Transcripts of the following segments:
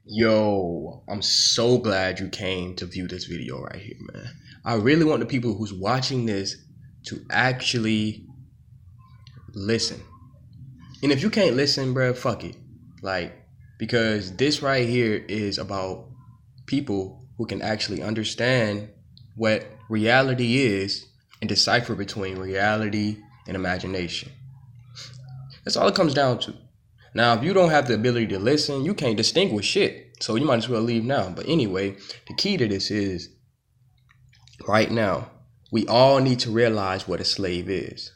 Yo, I'm so glad you came to view this video right here, man. I really want the people who's watching this to actually listen. And if you can't listen, bro, fuck it. Like, because this right here is about people who can actually understand what reality is and decipher between reality and imagination. That's all it comes down to. Now, if you don't have the ability to listen, you can't distinguish shit. So you might as well leave now. But anyway, the key to this is right now, we all need to realize what a slave is.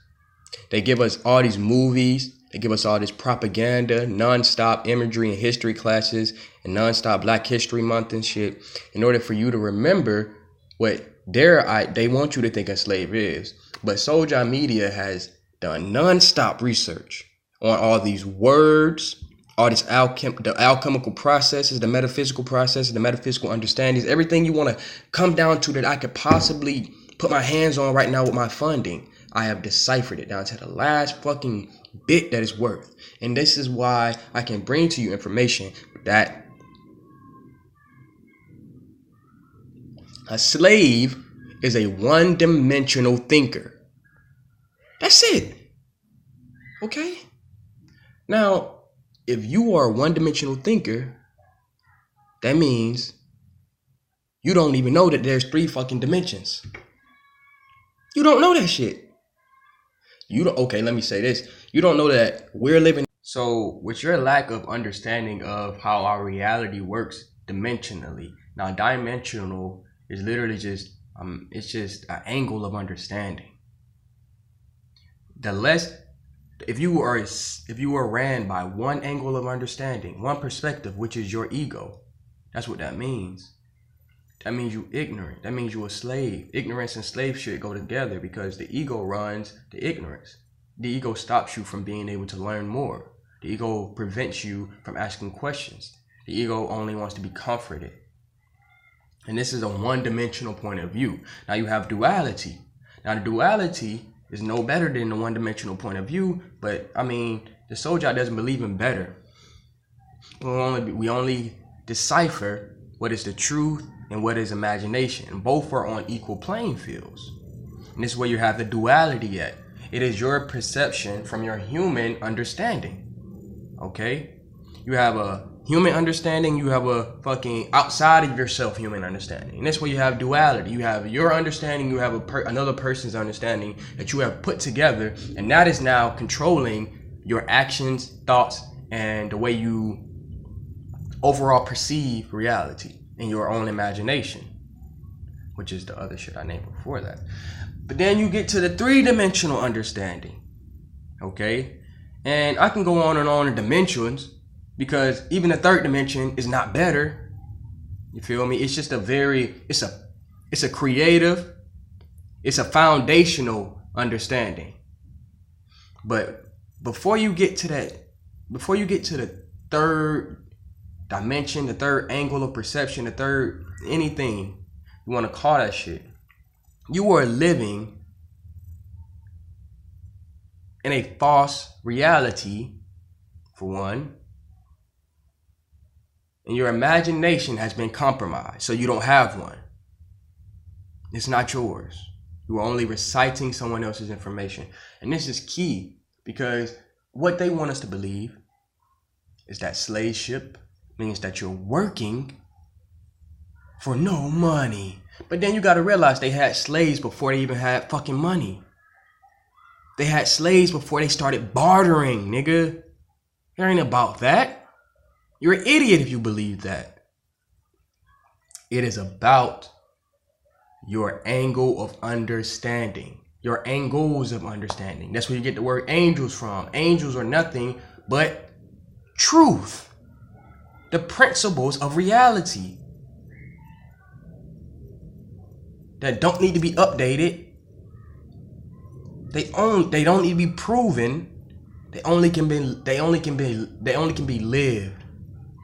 They give us all these movies, they give us all this propaganda, nonstop imagery in history classes, and nonstop Black History Month and shit, in order for you to remember what they want you to think a slave is. But Soulja Media has done nonstop research on all these words, all this the alchemical processes, the metaphysical processes, the metaphysical understandings, everything you want to come down to that I could possibly put my hands on right now with my funding. I have deciphered it down to the last fucking bit that it's worth. And this is why I can bring to you information that a slave is a one-dimensional thinker. That's it. Okay? Now, if you are a one-dimensional thinker, that means you don't even know that there's 3 fucking dimensions. You don't know that shit. Okay, let me say this. You don't know that we're living. So with your lack of understanding of how our reality works dimensionally. Now, dimensional is literally just, it's just an angle of understanding. If you are ran by one angle of understanding, one perspective, which is your ego, that's what that means. That means you ignorant. That means you a slave. Ignorance and slave shit go together because the ego runs the ignorance. The ego stops you from being able to learn more. The ego prevents you from asking questions. The ego only wants to be comforted. And this is a one-dimensional point of view. Now you have duality. Now the duality is no better than the one-dimensional point of view, but I mean, the Soulja doesn't believe in better. We only decipher what is the truth and what is imagination. And both are on equal playing fields. And this is where you have the duality at. It is your perception from your human understanding. Okay? You have a human understanding, you have a fucking outside of yourself human understanding. And that's where you have duality. You have your understanding, you have another person's understanding that you have put together, and that is now controlling your actions, thoughts, and the way you overall perceive reality in your own imagination, which is the other shit I named before that. But then you get to the 3-dimensional understanding, okay? And I can go on and on in dimensions because even the 3rd dimension is not better. You feel me? It's just it's a creative, it's a foundational understanding. But before you get to the 3rd dimension, the 3rd angle of perception, the 3rd anything you want to call that shit, you are living in a false reality, for one, and your imagination has been compromised, so you don't have one. It's not yours. You are only reciting someone else's information. And this is key because what they want us to believe is that slave ship means that you're working for no money. But then you gotta realize they had slaves before they even had fucking money. They had slaves before they started bartering, nigga. It ain't about that. You're an idiot if you believe that. It is about your angle of understanding. Your angles of understanding. That's where you get the word angels from. Angels are nothing but truth. The principles of reality that don't need to be updated. They don't need to be proven. They only can be lived.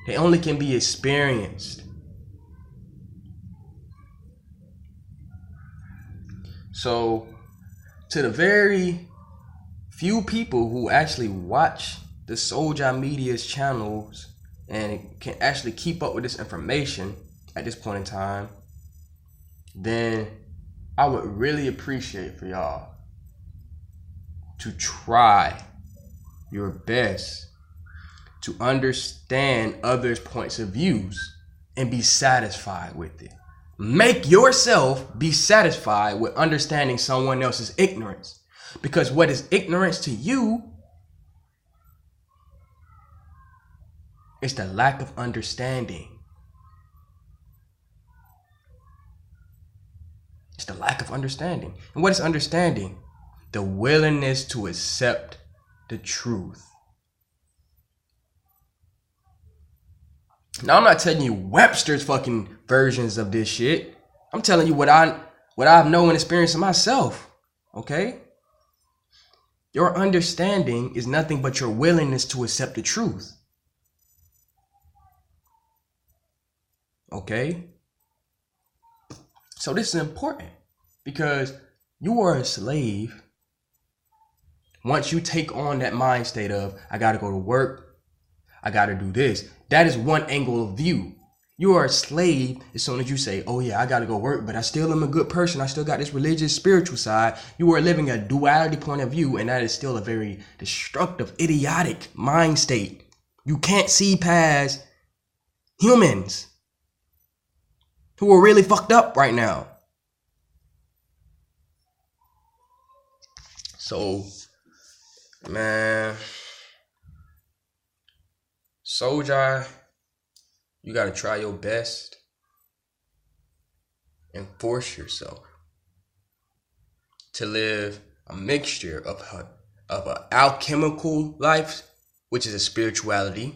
They only can be experienced. So, to the very few people who actually watch the Soulja Media's channels and can actually keep up with this information at this point in time, then I would really appreciate for y'all to try your best to understand others' points of views and be satisfied with it. Make yourself be satisfied with understanding someone else's ignorance. Because what is ignorance to you is the lack of understanding. It's the lack of understanding. And what is understanding? The willingness to accept the truth. Now, I'm not telling you Webster's fucking versions of this shit. I'm telling you what I've known and experienced myself. Okay? Your understanding is nothing but your willingness to accept the truth. Okay? So this is important because you are a slave once you take on that mind state of, I gotta go to work, I gotta do this. That is one angle of view. You are a slave as soon as you say, oh yeah, I gotta go work, but I still am a good person. I still got this religious, spiritual side. You are living a duality point of view, and that is still a very destructive, idiotic mind state. You can't see past humans who are really fucked up right now. So, man, Soldier, you gotta try your best and force yourself to live a mixture of an alchemical life, which is a spirituality,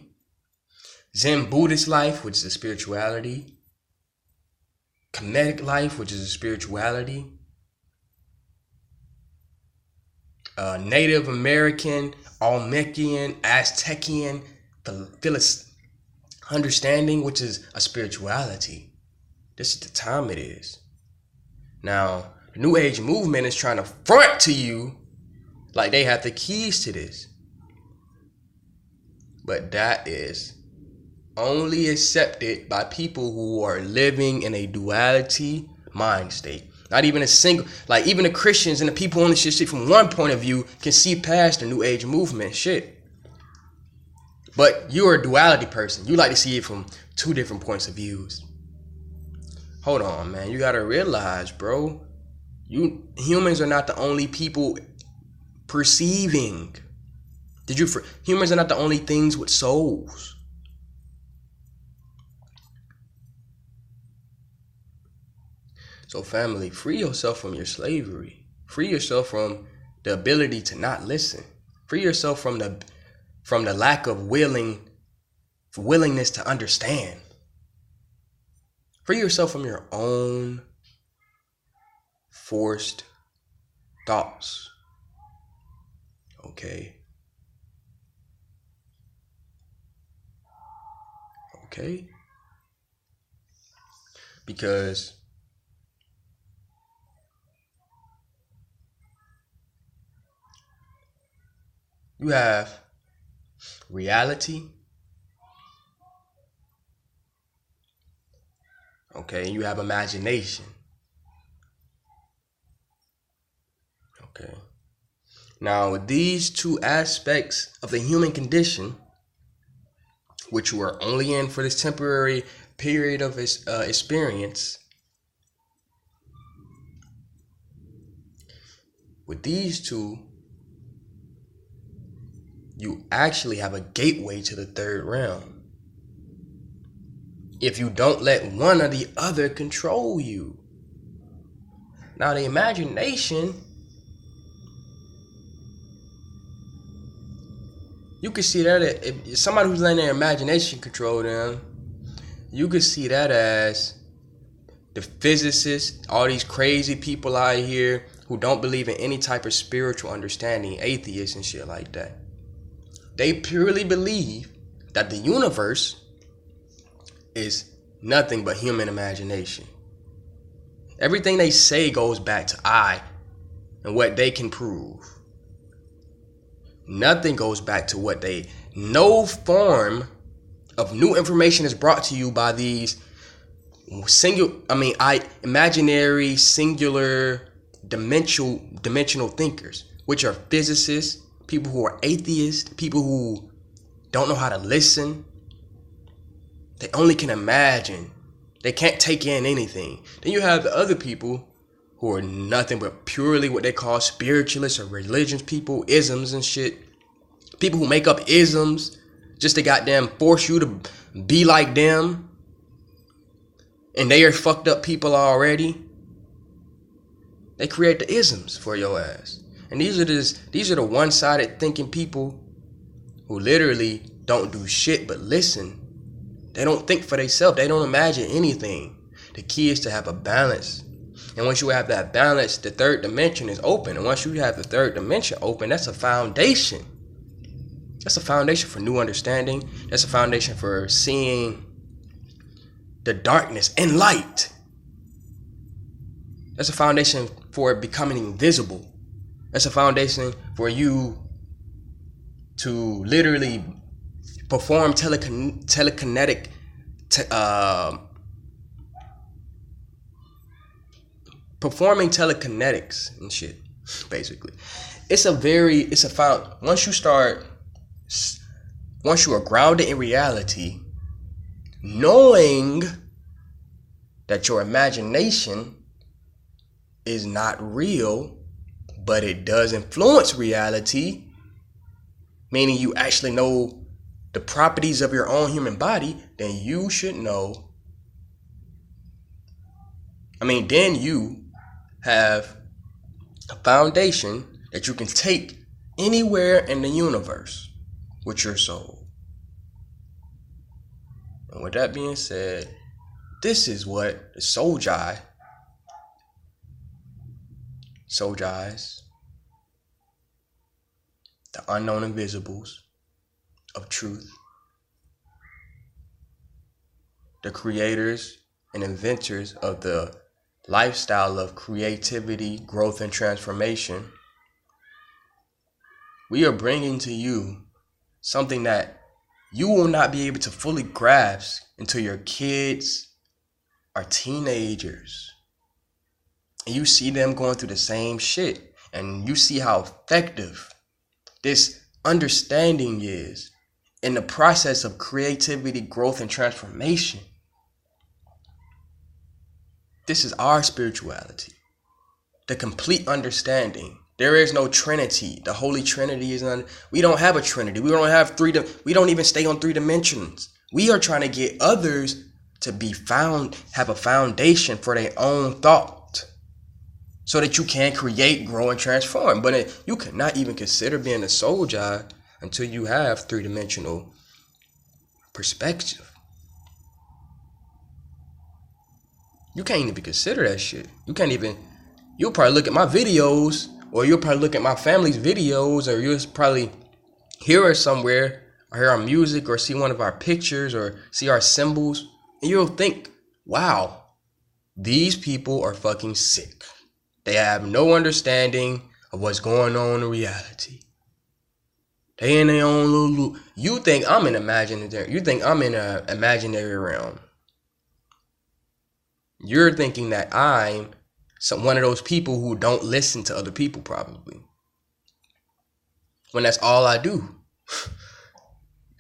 Zen Buddhist life, which is a spirituality, Kemetic life, which is a spirituality, Native American, Olmecian, Aztecian, understanding, which is a spirituality. This is the time it is. Now, the New Age movement is trying to front to you like they have the keys to this. But that is only accepted by people who are living in a duality mind state. Not even a single, like even the Christians and the people on this shit from one point of view can see past the New Age movement shit. But you're a duality person. You like to see it from two different points of views. Hold on, man. You gotta realize, bro, humans are not the only people perceiving. Humans are not the only things with souls. So family, free yourself from your slavery. Free yourself from the ability to not listen. Free yourself from the lack of willingness to understand. Free yourself from your own forced thoughts. Okay? Okay? Because you have reality. Okay, and you have imagination. Okay. Now, these two aspects of the human condition, which you are only in for this temporary period of experience, with these two, you actually have a gateway to the third realm. If you don't let one or the other control you. Now, the imagination, you can see that if somebody who's letting their imagination control them, you could see that as the physicists, all these crazy people out here who don't believe in any type of spiritual understanding, atheists and shit like that. They purely believe that the universe is nothing but human imagination. Everything they say goes back to I and what they can prove. Nothing goes back to what no form of new information is brought to you by these imaginary, singular, dimensional thinkers, which are physicists, people who are atheists, people who don't know how to listen. They only can imagine. They can't take in anything. Then you have the other people who are nothing but purely what they call spiritualists or religious people, isms and shit. People who make up isms just to goddamn force you to be like them. And they are fucked up people already. They create the isms for your ass. And these are the one-sided thinking people who literally don't do shit but listen. They don't think for themselves. They don't imagine anything. The key is to have a balance. And once you have that balance, the third dimension is open. And once you have the third dimension open, that's a foundation. That's a foundation for new understanding. That's a foundation for seeing the darkness and light. That's a foundation for becoming invisible. That's a foundation for you to literally perform telekinetic performing telekinetics and shit, basically. Once you are grounded in reality, knowing that your imagination is not real, but it does influence reality, meaning you actually know the properties of your own human body, then you should know. Then you have a foundation that you can take anywhere in the universe with your soul. And with that being said, this is what the Soulgies, the unknown invisibles of truth, the creators and inventors of the lifestyle of creativity, growth, and transformation, we are bringing to you something that you will not be able to fully grasp until your kids are teenagers. And you see them going through the same shit. And you see how effective this understanding is in the process of creativity, growth, and transformation. This is our spirituality. The complete understanding. There is no Trinity. The Holy Trinity is we don't have a Trinity. We don't have we don't even stay on 3 dimensions. We are trying to get others to have a foundation for their own thought, so that you can create, grow, and transform. But you cannot even consider being a Soulgies until you have 3-dimensional perspective. You can't even consider that shit. You'll probably look at my videos, or you'll probably look at my family's videos, or you'll probably hear us somewhere, or hear our music, or see one of our pictures, or see our symbols, and you'll think, wow, these people are fucking sick. They have no understanding of what's going on in reality. They in their own little. You think I'm in imaginary. You think I'm in an imaginary realm. You're thinking that I'm one of those people who don't listen to other people, probably. When that's all I do.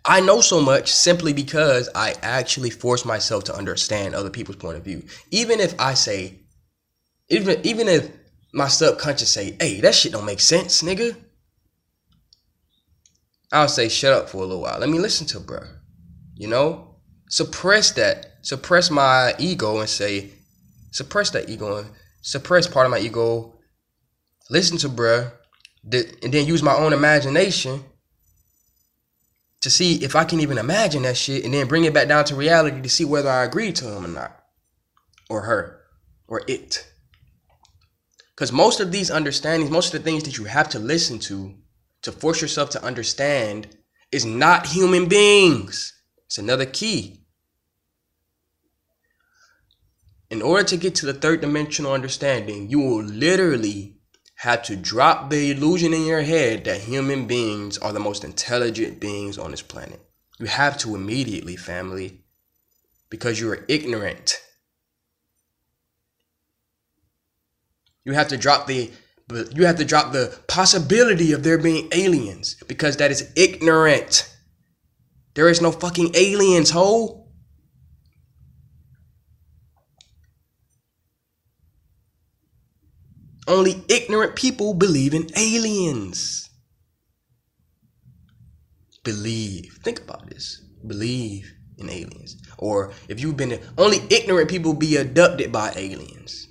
I know so much simply because I actually force myself to understand other people's point of view. Even if my subconscious say, hey, that shit don't make sense, nigga, I'll say, shut up for a little while. Let me listen to bruh. Suppress that. Suppress my ego and say, suppress that ego and suppress part of my ego. Listen to bruh. And then use my own imagination to see if I can even imagine that shit, and then bring it back down to reality to see whether I agree to him or not. Or her. Or it. Because most of these understandings, most of the things that you have to listen to force yourself to understand, is not human beings. It's another key. In order to get to the 3rd-dimensional understanding, you will literally have to drop the illusion in your head that human beings are the most intelligent beings on this planet. You have to immediately, family, because you are ignorant. You have to drop the possibility of there being aliens, because that is ignorant. There is no fucking aliens, ho. Only ignorant people believe in aliens. Believe. Think about this. Believe in aliens. Or if you've been, only ignorant people be abducted by aliens.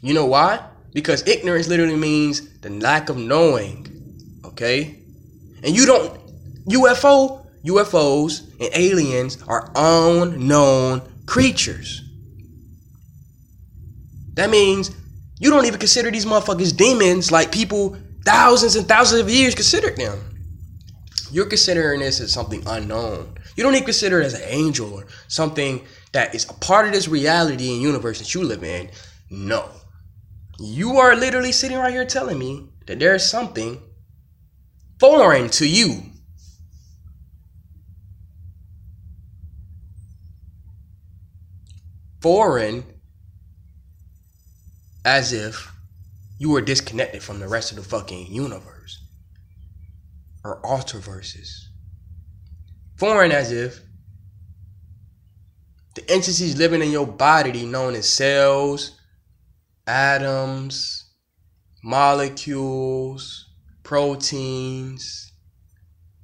You know why? Because ignorance literally means the lack of knowing. Okay? And UFOs and aliens are unknown creatures. That means you don't even consider these motherfuckers demons like people thousands and thousands of years considered them. You're considering this as something unknown. You don't even consider it as an angel or something that is a part of this reality and universe that you live in. No. You are literally sitting right here telling me that there is something foreign to you. Foreign, as if you were disconnected from the rest of the fucking universe or alterverses. Foreign, as if the entities living in your body known as cells, atoms, molecules, proteins,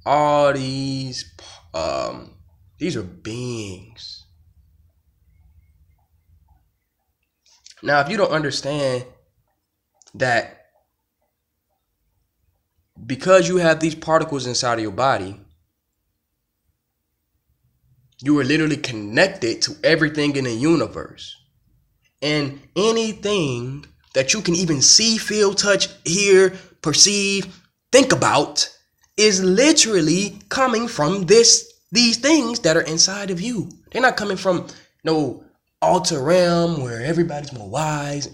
all these are beings. Now, if you don't understand that because you have these particles inside of your body, you are literally connected to everything in the universe. And anything that you can even see, feel, touch, hear, perceive, think about is literally coming from these things that are inside of you. They're not coming from no alter realm where everybody's more wise.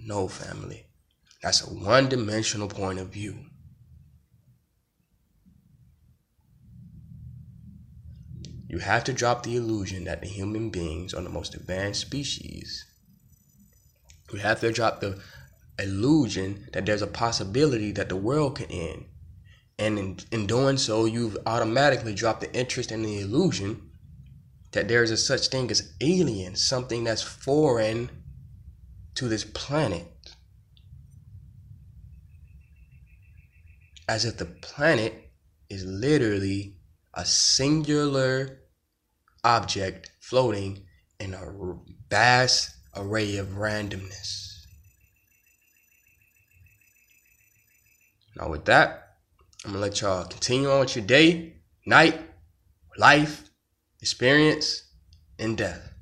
No, family. That's a one-dimensional point of view. You have to drop the illusion that the human beings are the most advanced species. You have to drop the illusion that there's a possibility that the world can end. And in doing so, you've automatically dropped the interest in the illusion that there's a such thing as aliens, something that's foreign to this planet. As if the planet is literally a singular object floating in a vast array of randomness. Now with that, I'm gonna let y'all continue on with your day, night, life, experience, and death.